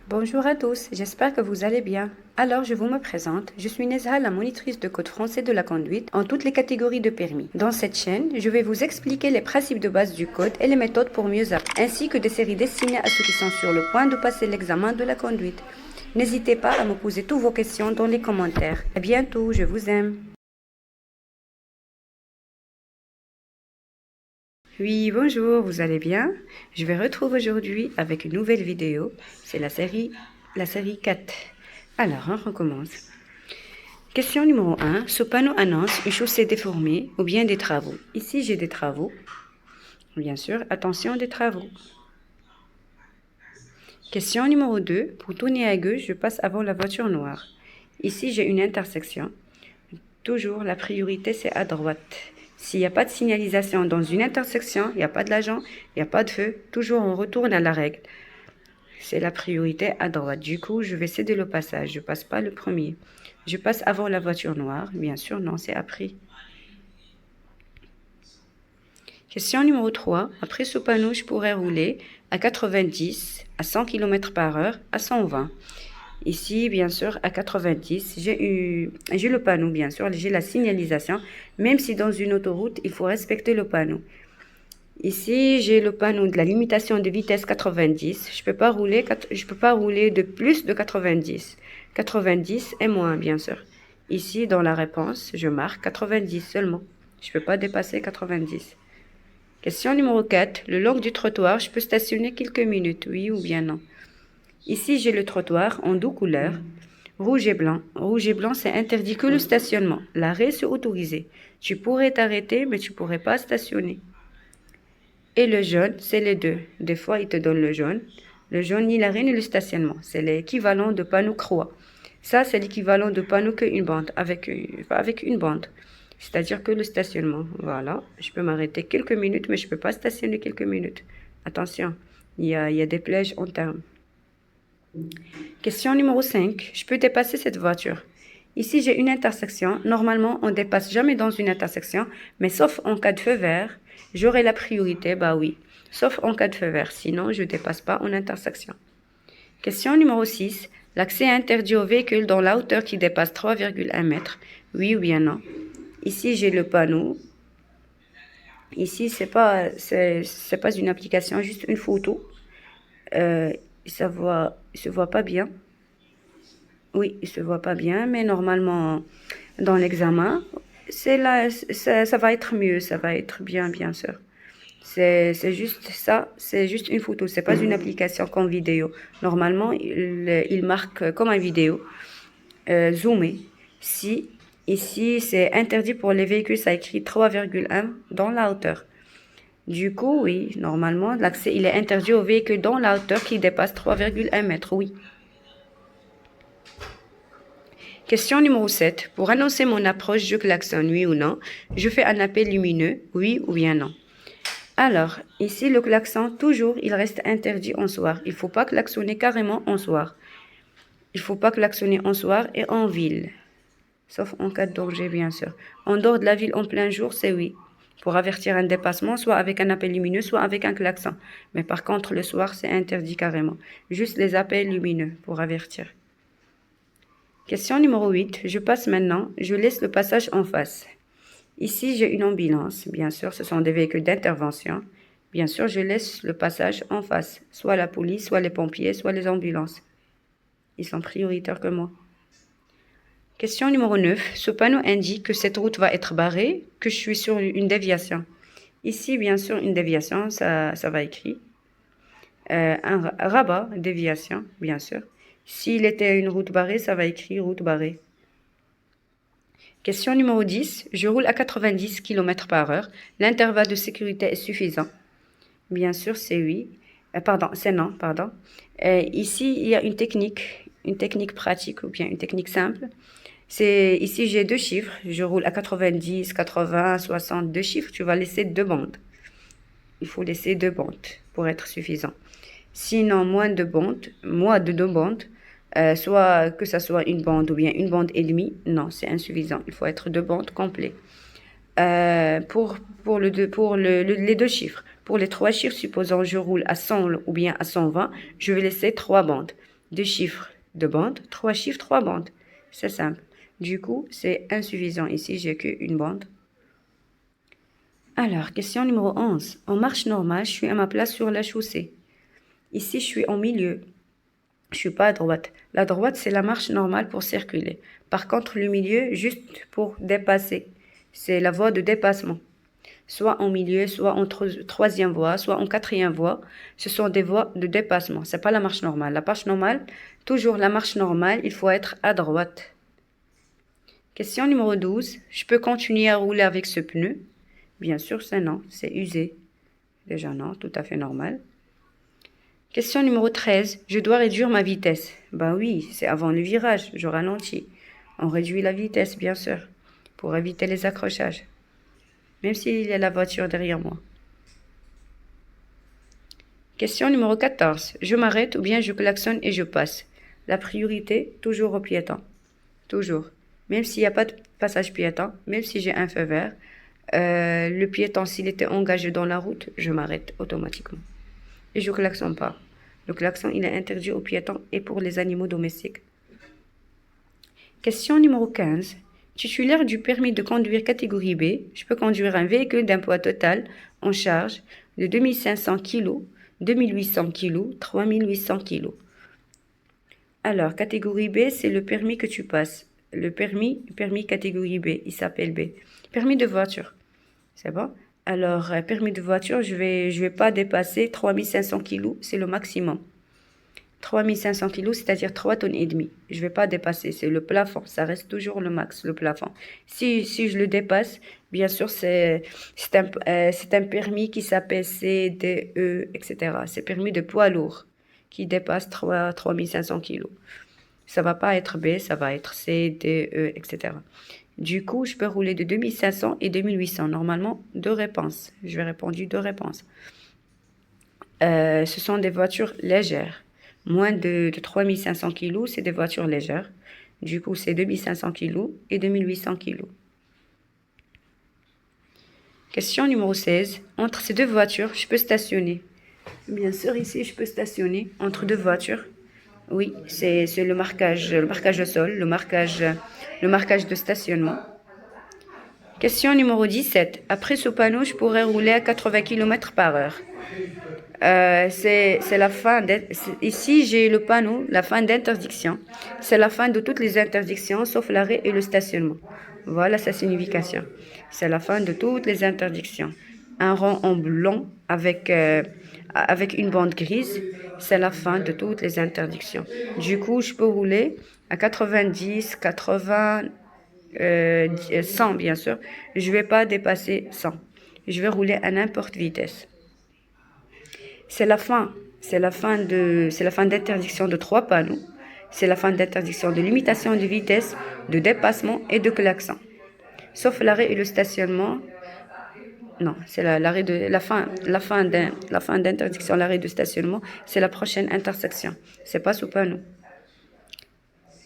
Bonjour à tous, j'espère que vous allez bien. Alors, je vous me présente, je suis Nezha, la monitrice de code français de la conduite en toutes les catégories de permis. Dans cette chaîne, je vais vous expliquer les principes de base du code et les méthodes pour mieux apprendre, ainsi que des séries destinées à ceux qui sont sur le point de passer l'examen de la conduite. N'hésitez pas à me poser toutes vos questions dans les commentaires. À bientôt, je vous aime. Oui, bonjour, vous allez bien? Je vais retrouver aujourd'hui avec une nouvelle vidéo. C'est la série 4. Alors, on recommence. Question numéro 1. Ce panneau annonce une chaussée déformée ou bien des travaux. Ici, j'ai des travaux. Bien sûr, attention des travaux. Question numéro 2. Pour tourner à gauche, je passe avant la voiture noire. Ici, j'ai une intersection. Toujours, la priorité, c'est à droite. S'il n'y a pas de signalisation dans une intersection, il n'y a pas de l'agent, il n'y a pas de feu, toujours on retourne à la règle. C'est la priorité à droite. Du coup, je vais céder le passage. Je passe pas le premier. Je passe avant la voiture noire. Bien sûr, non, c'est après. Question numéro 3. Après ce panneau, je pourrais rouler à 90, à 100 km par heure, à 120. Ici, bien sûr, à 90, j'ai le panneau, bien sûr, j'ai la signalisation. Même si dans une autoroute, il faut respecter le panneau. Ici, j'ai le panneau de la limitation de vitesse 90. Je peux pas rouler de plus de 90. 90 et moins, bien sûr. Ici, dans la réponse, je marque 90 seulement. Je peux pas dépasser 90. Question numéro 4. Le long du trottoir, je peux stationner quelques minutes, oui ou bien non. Ici, j'ai le trottoir en deux couleurs, rouge et blanc. Rouge et blanc, c'est interdit que le stationnement. L'arrêt, c'est autorisé. Tu pourrais t'arrêter, mais tu pourrais pas stationner. Et le jaune, c'est les deux. Des fois, ils te donnent le jaune. Le jaune, ni l'arrêt, ni le stationnement. C'est l'équivalent de panneau croix. Ça, c'est l'équivalent de panneau qu'une bande, avec une bande. C'est-à-dire que le stationnement. Voilà. Je peux m'arrêter quelques minutes, mais je ne peux pas stationner quelques minutes. Attention, il y a des pièges en termes. Question numéro 5. Je peux dépasser cette voiture. Ici, j'ai une intersection. Normalement, on ne dépasse jamais dans une intersection, mais sauf en cas de feu vert, j'aurai la priorité, bah oui. Sauf en cas de feu vert, sinon je ne dépasse pas en intersection. Question numéro 6. L'accès est interdit aux véhicules dans la hauteur qui dépasse 3,1 mètres. Oui ou bien non? Ici, j'ai le panneau. Ici, c'est pas une application, juste une photo. Il se voit pas bien. Oui, il se voit pas bien, mais normalement, dans l'examen, ça va être mieux, ça va être bien, bien sûr. C'est juste ça, c'est juste une photo, c'est pas une application comme vidéo. Normalement, il marque comme un vidéo, zoomé. Si, ici, c'est interdit pour les véhicules, ça écrit 3,1 dans la hauteur. Du coup, oui, normalement, l'accès, il est interdit aux véhicules dans la hauteur qui dépasse 3,1 mètres, oui. Question numéro 7. Pour annoncer mon approche, je klaxonne, oui ou non. Je fais un appel lumineux, oui ou bien non. Alors, ici, le klaxon, toujours, il reste interdit en soir. Il ne faut pas klaxonner carrément en soir. Il ne faut pas klaxonner en soir et en ville. Sauf en cas de danger, bien sûr. En dehors de la ville, en plein jour, c'est oui. Pour avertir un dépassement, soit avec un appel lumineux, soit avec un klaxon. Mais par contre, le soir, c'est interdit carrément. Juste les appels lumineux pour avertir. Question numéro 8. Je passe maintenant. Je laisse le passage en face. Ici, j'ai une ambulance. Bien sûr, ce sont des véhicules d'intervention. Bien sûr, je laisse le passage en face. Soit la police, soit les pompiers, soit les ambulances. Ils sont prioritaires que moi. Question numéro 9. Ce panneau indique que cette route va être barrée, que je suis sur une déviation. Ici, bien sûr, une déviation, ça va écrit. Un rabat, déviation, bien sûr. S'il était une route barrée, ça va écrire route barrée. Question numéro 10. Je roule à 90 km par heure. L'intervalle de sécurité est suffisant. Bien sûr, c'est oui. C'est non, pardon. Ici, il y a une technique pratique ou bien une technique simple. Ici, j'ai deux chiffres. Je roule à 90, 80, 60, deux chiffres. Tu vas laisser deux bandes. Il faut laisser deux bandes pour être suffisant. Sinon, moins de deux bandes, soit que ça soit une bande ou bien une bande et demie, non, c'est insuffisant. Il faut être deux bandes complets. Pour les deux chiffres. Pour les trois chiffres, supposons je roule à 100 ou bien à 120, je vais laisser trois bandes. 2 chiffres, 2 bandes, 3 chiffres, 3 bandes. C'est simple. Du coup, c'est insuffisant. Ici, j'ai qu'une bande. Alors, question numéro 11. En marche normale, je suis à ma place sur la chaussée. Ici, je suis en milieu. Je suis pas à droite. La droite, c'est la marche normale pour circuler. Par contre, le milieu, juste pour dépasser. C'est la voie de dépassement. Soit en milieu, soit en troisième voie, soit en quatrième voie. Ce sont des voies de dépassement. C'est pas la marche normale. La marche normale, toujours la marche normale, il faut être à droite. Question numéro 12. Je peux continuer à rouler avec ce pneu? Bien sûr, c'est non. C'est usé. Déjà non, tout à fait normal. Question numéro 13. Je dois réduire ma vitesse. Ben oui, c'est avant le virage. Je ralentis. On réduit la vitesse, bien sûr, pour éviter les accrochages. Même s'il y a la voiture derrière moi. Question numéro 14. Je m'arrête ou bien je klaxonne et je passe. La priorité, toujours aux piétons. Toujours. Même s'il n'y a pas de passage piéton, même si j'ai un feu vert, le piéton, s'il était engagé dans la route, je m'arrête automatiquement. Et je ne klaxonne pas. Le klaxon, il est interdit aux piétons et pour les animaux domestiques. Question numéro 15. Titulaire du permis de conduire catégorie B, je peux conduire un véhicule d'un poids total en charge de 2500 kg, 2800 kg, 3800 kg. Alors, catégorie B, c'est le permis que tu passes. Le permis catégorie B, il s'appelle B. Permis de voiture, c'est bon? Alors, permis de voiture, je vais pas dépasser 3500 kg, c'est le maximum. 3500 kg, c'est-à-dire 3 tonnes et demie. Je vais pas dépasser, c'est le plafond. Ça reste toujours le max, le plafond. Si je le dépasse, bien sûr, c'est un permis qui s'appelle CDE, etc. C'est permis de poids lourd qui dépasse 3500 kg. Ça va pas être B, ça va être CDE, etc. Du coup, je peux rouler de 2500 et 2800. Normalement, 2 réponses. Je vais répondre 2 réponses. Ce sont des voitures légères. Moins de 3500 kg, c'est des voitures légères. Du coup, c'est 2500 kg et 2800 kg. Question numéro 16. Entre ces deux voitures, je peux stationner. Bien sûr, ici, je peux stationner entre deux voitures. Oui, c'est le marquage au sol, le marquage de stationnement. Question numéro 17. Après ce panneau, je pourrais rouler à 80 km par heure. C'est la fin. Ici, j'ai le panneau, la fin d'interdiction. C'est la fin de toutes les interdictions, sauf l'arrêt et le stationnement. Voilà sa signification. C'est la fin de toutes les interdictions. Un rond en blanc avec une bande grise, c'est la fin de toutes les interdictions. Du coup, je peux rouler à 90, 80, 100 bien sûr. Je ne vais pas dépasser 100. Je vais rouler à n'importe vitesse. C'est la fin d'interdiction de 3 panneaux. C'est la fin d'interdiction de limitation de vitesse, de dépassement et de klaxon. Sauf l'arrêt et le stationnement. Non, c'est la fin d'interdiction, l'arrêt de stationnement, c'est la prochaine intersection. C'est pas sous panneau.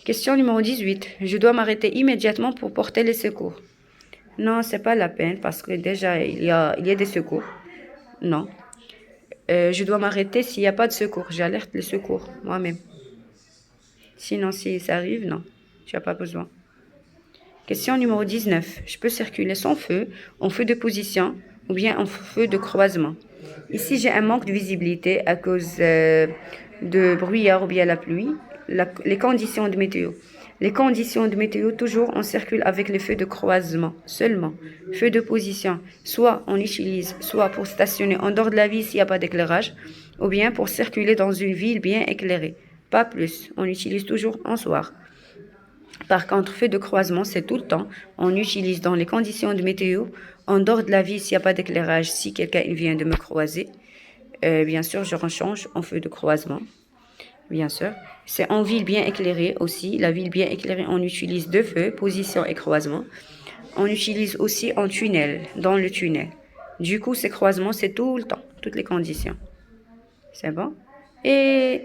Question numéro 18. Je dois m'arrêter immédiatement pour porter les secours. Non, c'est pas la peine parce que déjà il y a des secours. Non. Je dois m'arrêter s'il n'y a pas de secours. J'alerte les secours moi-même. Sinon, si ça arrive, non. Tu n'as pas besoin. Question numéro 19. Je peux circuler sans feu, en feu de position ou bien en feu de croisement. Ici, j'ai un manque de visibilité à cause de brouillard ou bien la pluie. Les conditions de météo. Les conditions de météo, toujours, on circule avec les feux de croisement seulement. Feu de position, soit on utilise, soit pour stationner en dehors de la ville s'il n'y a pas d'éclairage, ou bien pour circuler dans une ville bien éclairée. Pas plus, on utilise toujours en soir. Par contre, feu de croisement, c'est tout le temps. On utilise dans les conditions de météo, en dehors de la ville s'il n'y a pas d'éclairage, si quelqu'un vient de me croiser. Bien sûr, je rechange en feu de croisement. Bien sûr. C'est en ville bien éclairée aussi. La ville bien éclairée, on utilise 2 feux, position et croisement. On utilise aussi en tunnel, dans le tunnel. Du coup, ces croisements, c'est tout le temps, toutes les conditions. C'est bon? Et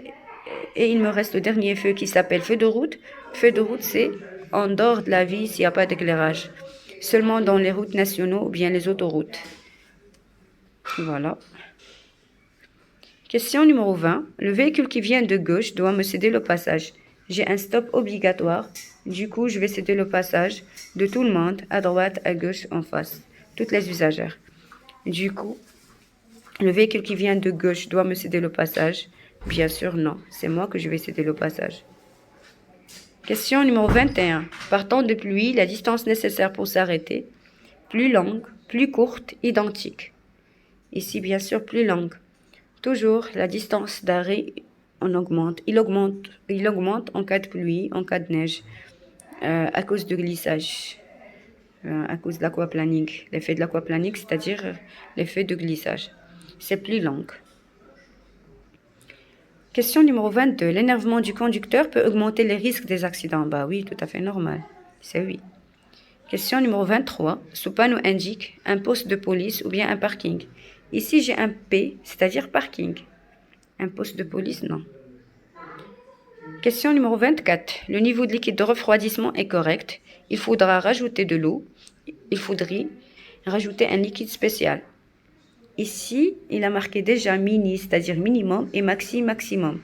il me reste le dernier feu qui s'appelle feu de route. Feu de route, c'est en dehors de la ville s'il n'y a pas d'éclairage. Seulement dans les routes nationales ou bien les autoroutes. Voilà. Question numéro 20. Le véhicule qui vient de gauche doit me céder le passage. J'ai un stop obligatoire. Du coup, je vais céder le passage de tout le monde, à droite, à gauche, en face. Toutes les usagères. Du coup, le véhicule qui vient de gauche doit me céder le passage. Bien sûr, non. C'est moi que je vais céder le passage. Question numéro 21. Par temps de pluie, la distance nécessaire pour s'arrêter. Plus longue, plus courte, identique. Ici, bien sûr, plus longue. Toujours, la distance d'arrêt, on augmente. Il augmente en cas de pluie, en cas de neige, à cause de glissage, à cause de l'aquaplaning. L'effet de l'aquaplaning, c'est-à-dire l'effet de glissage. C'est plus long. Question numéro 22. L'énervement du conducteur peut augmenter les risques des accidents. Bah oui, tout à fait normal. C'est oui. Question numéro 23. Ce panneau indique un poste de police ou bien un parking. Ici, j'ai un P, c'est-à-dire parking. Un poste de police, non. Question numéro 24. Le niveau de liquide de refroidissement est correct. Il faudra rajouter de l'eau. Il faudrait rajouter un liquide spécial. Ici, il a marqué déjà mini, c'est-à-dire minimum, et maxi, maximum.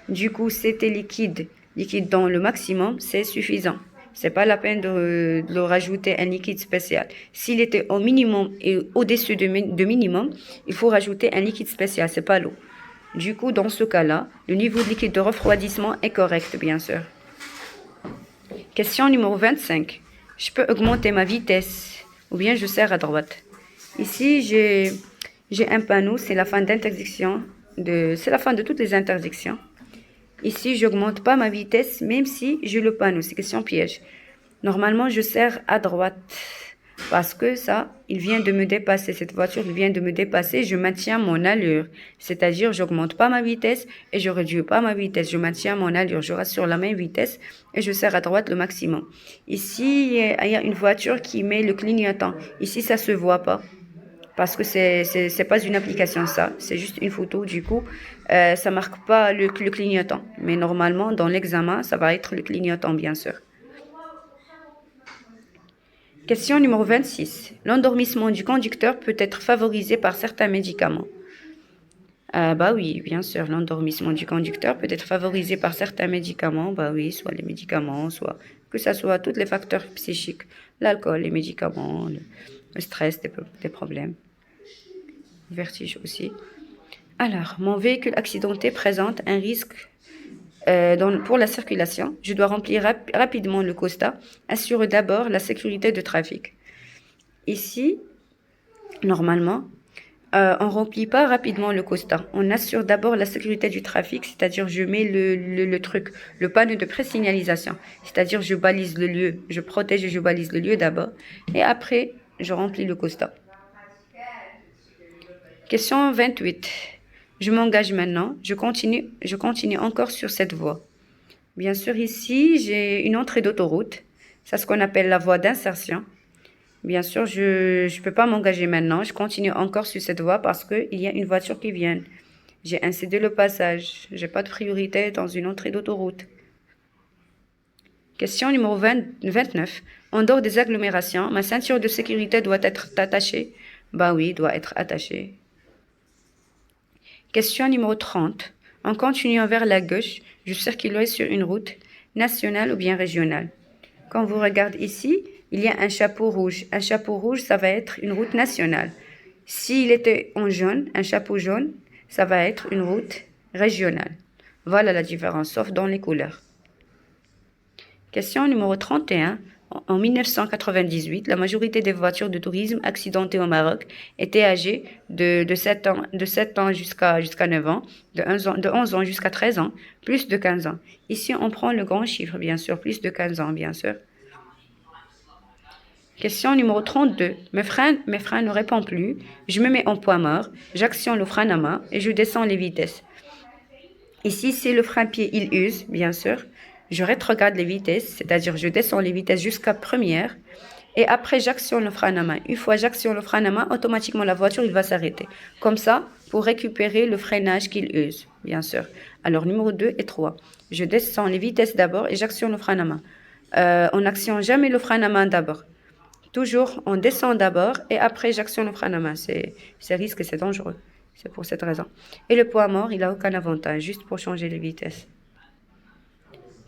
Du coup, c'était liquide. Liquide dans le maximum, c'est suffisant. C'est pas la peine de le rajouter un liquide spécial. S'il était au minimum et au-dessus de minimum, il faut rajouter un liquide spécial, c'est pas l'eau. Du coup, dans ce cas-là, le niveau de liquide de refroidissement est correct, bien sûr. Question numéro 25. Je peux augmenter ma vitesse ou bien je serre à droite. Ici, j'ai un panneau, c'est la fin d'interdiction, c'est la fin de toutes les interdictions. Ici, je n'augmente pas ma vitesse, même si j'ai le panneau. C'est question piège. Normalement, je serre à droite parce que ça, il vient de me dépasser. Cette voiture, il vient de me dépasser. Je maintiens mon allure. C'est-à-dire, je n'augmente pas ma vitesse et je ne réduis pas ma vitesse. Je maintiens mon allure. Je reste sur la même vitesse et je serre à droite le maximum. Ici, il y a une voiture qui met le clignotant. Ici, ça ne se voit pas. Parce que c'est pas une application ça, c'est juste une photo, du coup, ça marque pas le clignotant. Mais normalement, dans l'examen, ça va être le clignotant, bien sûr. Question numéro 26. L'endormissement du conducteur peut être favorisé par certains médicaments. Bah oui, bien sûr, l'endormissement du conducteur peut être favorisé par certains médicaments. Bah oui, soit les médicaments, soit que ce soit tous les facteurs psychiques, l'alcool, les médicaments, le stress, des problèmes. Vertige aussi. Alors, mon véhicule accidenté présente un risque pour la circulation. Je dois remplir rapidement le COSTA. Assure d'abord la sécurité de trafic. Ici, normalement, on ne remplit pas rapidement le COSTA. On assure d'abord la sécurité du trafic, c'est-à-dire je mets le truc, le panneau de présignalisation. C'est-à-dire je balise le lieu, je protège et je balise le lieu d'abord. Et après, je remplis le COSTA. Question 28. Je m'engage maintenant. Je continue encore sur cette voie. Bien sûr, ici, j'ai une entrée d'autoroute. C'est ce qu'on appelle la voie d'insertion. Bien sûr, je ne peux pas m'engager maintenant. Je continue encore sur cette voie parce qu'il y a une voiture qui vient. J'ai incédé le passage. Je n'ai pas de priorité dans une entrée d'autoroute. Question numéro 29. En dehors des agglomérations, ma ceinture de sécurité doit être attachée. Bah oui, doit être attachée. Question numéro 30. En continuant vers la gauche, je circulerai sur une route nationale ou bien régionale. Quand vous regardez ici, il y a un chapeau rouge. Un chapeau rouge, ça va être une route nationale. S'il était en jaune, un chapeau jaune, ça va être une route régionale. Voilà la différence, sauf dans les couleurs. Question numéro 31. En 1998, la majorité des voitures de tourisme accidentées au Maroc étaient âgées de 7 ans jusqu'à 9 ans, de 11 ans jusqu'à 13 ans, plus de 15 ans. Ici, on prend le grand chiffre, bien sûr, plus de 15 ans, bien sûr. Question numéro 32. Mes freins ne répondent plus. Je me mets en poids mort. J'actionne le frein à main et je descends les vitesses. Ici, c'est le frein-pied, il use, bien sûr. Je rétrograde les vitesses, c'est-à-dire je descends les vitesses jusqu'à première. Et après, j'actionne le frein à main. Une fois j'actionne le frein à main, automatiquement la voiture il va s'arrêter. Comme ça, pour récupérer le freinage qu'il use, bien sûr. Alors, numéro 2 et 3. Je descends les vitesses d'abord et j'actionne le frein à main. On n'actionne jamais le frein à main d'abord. Toujours, on descend d'abord et après, j'actionne le frein à main. C'est risque et c'est dangereux. C'est pour cette raison. Et le poids mort, il n'a aucun avantage, juste pour changer les vitesses.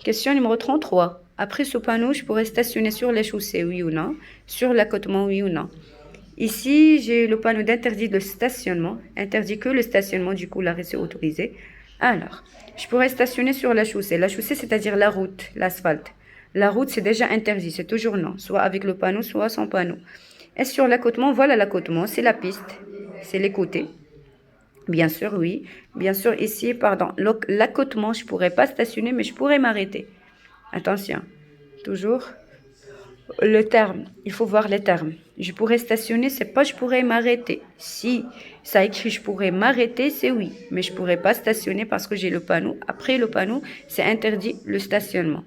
Question numéro 33. Après ce panneau, je pourrais stationner sur les chaussées, oui ou non? Sur l'accotement, oui ou non? Ici, j'ai le panneau d'interdit de stationnement. Interdit que le stationnement, du coup, l'arrêt c'est autorisé. Alors, je pourrais stationner sur la chaussée. La chaussée, c'est-à-dire la route, l'asphalte. La route, c'est déjà interdit, c'est toujours non. Soit avec le panneau, soit sans panneau. Et sur l'accotement, voilà l'accotement, c'est la piste, c'est les côtés. Bien sûr, oui. Bien sûr, ici, pardon, l'accotement, je ne pourrais pas stationner, mais je pourrais m'arrêter. Attention, toujours le terme. Il faut voir les termes. Je pourrais stationner, c'est pas je pourrais m'arrêter. Si ça écrit je pourrais m'arrêter, c'est oui. Mais je pourrais pas stationner parce que j'ai le panneau. Après le panneau, c'est interdit le stationnement.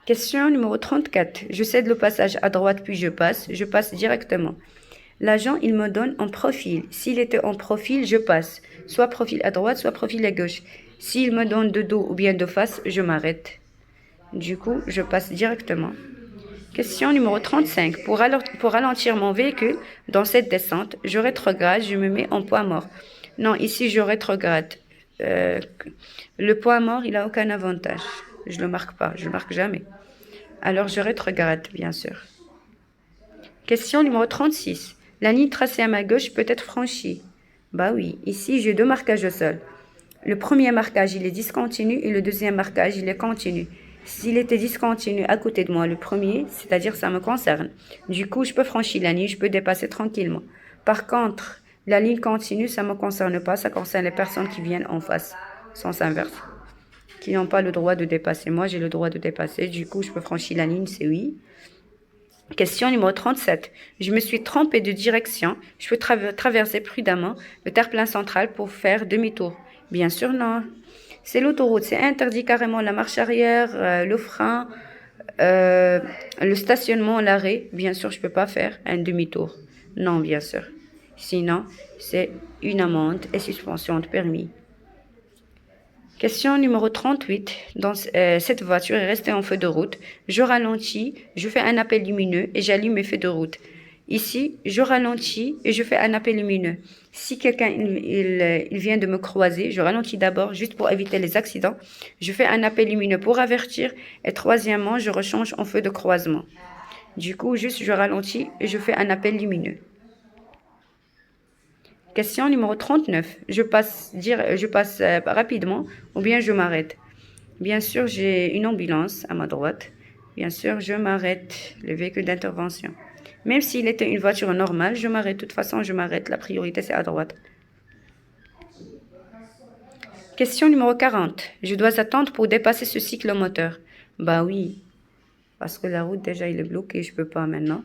Question numéro 34. Je cède le passage à droite puis je passe directement. L'agent, il me donne en profil. S'il était en profil, je passe. Soit profil à droite, soit profil à gauche. S'il me donne de dos ou bien de face, je m'arrête. Du coup, je passe directement. Question numéro 35. Pour ralentir mon véhicule dans cette descente, je rétrograde, je me mets en point mort. Non, ici, je rétrograde. Le point mort, il n'a aucun avantage. Je ne le marque pas, je ne le marque jamais. Alors, je rétrograde, bien sûr. Question numéro 36. La ligne tracée à ma gauche peut être franchie. Bah oui, ici j'ai deux marquages au sol. Le premier marquage, il est discontinu et le deuxième marquage, il est continu. S'il était discontinu à côté de moi, le premier, c'est-à-dire ça me concerne. Du coup, je peux franchir la ligne, je peux dépasser tranquillement. Par contre, la ligne continue, ça ne me concerne pas, ça concerne les personnes qui viennent en face, sens inverse, qui n'ont pas le droit de dépasser. Moi, j'ai le droit de dépasser, du coup, je peux franchir la ligne, c'est oui. Question numéro 37. Je me suis trompée de direction. Je peux traverser prudemment le terre-plein central pour faire demi-tour. Bien sûr, non. C'est l'autoroute. C'est interdit carrément la marche arrière, le frein, le stationnement, l'arrêt. Bien sûr, je ne peux pas faire un demi-tour. Non, bien sûr. Sinon, c'est une amende et suspension de permis. Question numéro 38. Cette voiture est restée en feu de route. Je ralentis, je fais un appel lumineux et j'allume mes feux de route. Ici, je ralentis et je fais un appel lumineux. Si quelqu'un il vient de me croiser, je ralentis d'abord juste pour éviter les accidents. Je fais un appel lumineux pour avertir. Et troisièmement, je rechange en feu de croisement. Du coup, juste je ralentis et je fais un appel lumineux. Question numéro 39. Je passe rapidement ou bien je m'arrête. Bien sûr, j'ai une ambulance à ma droite. Bien sûr, je m'arrête, le véhicule d'intervention. Même s'il était une voiture normale, je m'arrête. De toute façon, je m'arrête. La priorité, c'est à droite. Question numéro 40. Je dois attendre pour dépasser ce cyclomoteur. Bah oui, parce que la route, déjà, il est bloqué. Je ne peux pas maintenant.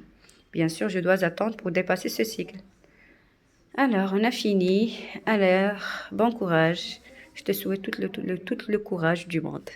Bien sûr, je dois attendre pour dépasser ce cycle. Alors, on a fini. Alors, bon courage. Je te souhaite tout le courage du monde.